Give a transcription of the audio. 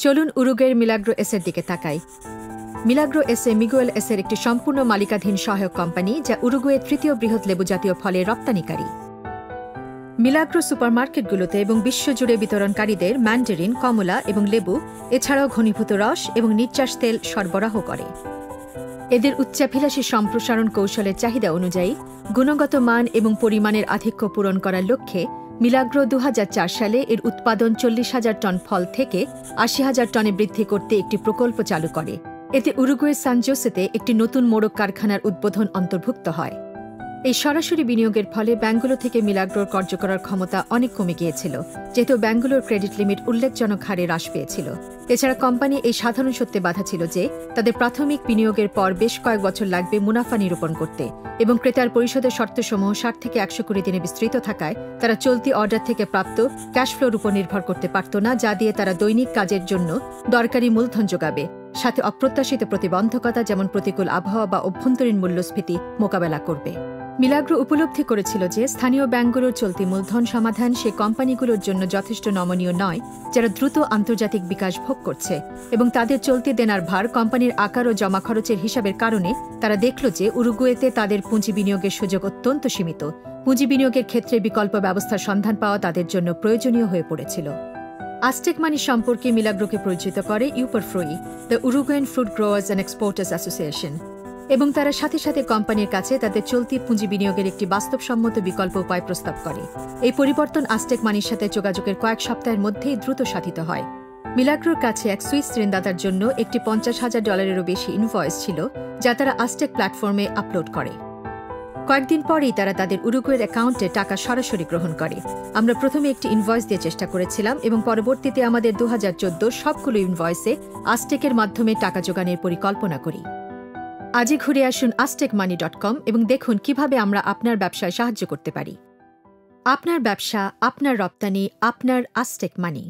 চলুন উরুগুয়ের মিলাগ্রো এসের দিকে তাকাই। মিলাগ্রো এসে মিগুয়েল এসের একটি সম্পূর্ণ মালিকাধীন সহায়ক কোম্পানি, যা উরুগুয়ের তৃতীয় বৃহৎ লেবু জাতীয় ফলের রপ্তানিকারী। মিলাগ্রো সুপারমার্কেটগুলোতে এবং বিশ্বজুড়ে বিতরণকারীদের ম্যান্ডারিন, কমলা এবং লেবু, এছাড়াও ঘনীভূত রস এবং নির্যাস তেল সরবরাহ করে। এদের উচ্চাভিলাষী সম্প্রসারণ কৌশলের চাহিদা অনুযায়ী গুণগত মান এবং পরিমাণের আধিক্য পূরণ করার লক্ষ্যে মিলাগ্রো ২০০৪ সালে এর উৎপাদন ৪০,০০০ টন ফল থেকে ৮০,০০০ টনে বৃদ্ধি করতে একটি প্রকল্প চালু করে। এতে উরুগুয়ের সান জোসেতে একটি নতুন মোড়ক কারখানার উদ্বোধন অন্তর্ভুক্ত হয়। এই সরাসরি বিনিয়োগের ফলে ব্যাংকগুলো থেকে মিলাগ্রোর কার্য করার ক্ষমতা অনেক কমে গিয়েছিল, যেহেতু ব্যাংকগুলোর ক্রেডিট লিমিট উল্লেখজনক হারে হ্রাস পেয়েছিল। এছাড়া কোম্পানি এই সাধারণ সত্যে বাধা ছিল যে তাদের প্রাথমিক বিনিয়োগের পর বেশ কয়েক বছর লাগবে মুনাফা নিরূপণ করতে, এবং ক্রেতার পরিশোধের শর্তসমূহ ৬০ থেকে ১২০ দিনে বিস্তৃত থাকায় তারা চলতি অর্ডার থেকে প্রাপ্ত ক্যাশ ফ্লোর উপর নির্ভর করতে পারত না, যা দিয়ে তারা দৈনিক কাজের জন্য দরকারি মূলধন যোগাবে, সাথে অপ্রত্যাশিত প্রতিবন্ধকতা যেমন প্রতিকূল আবহাওয়া বা অভ্যন্তরীণ মূল্যস্ফীতি মোকাবেলা করবে। মিলাগ্রো উপলব্ধি করেছিল যে স্থানীয় ব্যাংকগুলোর চলতি মূলধন সমাধান সে কোম্পানিগুলোর জন্য যথেষ্ট নমনীয় নয় যারা দ্রুত আন্তর্জাতিক বিকাশ ভোগ করছে, এবং তাদের চলতি দেনার ভার কোম্পানির আকার ও জমা খরচের হিসাবের কারণে তারা দেখল যে উরুগুয়েতে তাদের পুঁজি বিনিয়োগের সুযোগ অত্যন্ত সীমিত। পুঁজি বিনিয়োগের ক্ষেত্রে বিকল্প ব্যবস্থার সন্ধান পাওয়া তাদের জন্য প্রয়োজনীয় হয়ে পড়েছিল। আজটেক মানি সম্পর্কে মিলাগ্রোকে পরিচিত করে ইউপারফ্রোই, the Uruguayan fruit growers and exporters association, এবং তারা সাথে সাথে কোম্পানির কাছে তাদের চলতি পুঁজি বিনিয়োগের একটি বাস্তবসম্মত বিকল্প উপায় প্রস্তাব করে। এই পরিবর্তন আজটেক মানির সাথে যোগাযোগের কয়েক সপ্তাহের মধ্যেই দ্রুত সাধিত হয়। মিলাগ্রোর কাছে এক সুইস ঋণদাতার জন্য একটি $৫০,০০০-এরও বেশি ইনভয়েস ছিল, যা তারা আজটেক প্ল্যাটফর্মে আপলোড করে। কয়েকদিন পরেই তারা তাদের উরুগুয়ের অ্যাকাউন্টে টাকা সরাসরি গ্রহণ করে। আমরা প্রথমে একটি ইনভয়েস দিয়ে চেষ্টা করেছিলাম এবং পরবর্তীতে আমাদের ২০১৪ সবগুলো ইনভয়েসে আজটেকের মাধ্যমে টাকা জোগানের পরিকল্পনা করি। আজই ঘুরে আসুন aztekmoney.com এবং দেখুন কিভাবে আমরা আপনার ব্যবসায় সাহায্য করতে পারি। আপনার ব্যবসা, আপনার রপ্তানি, আপনার আজটেক মানি।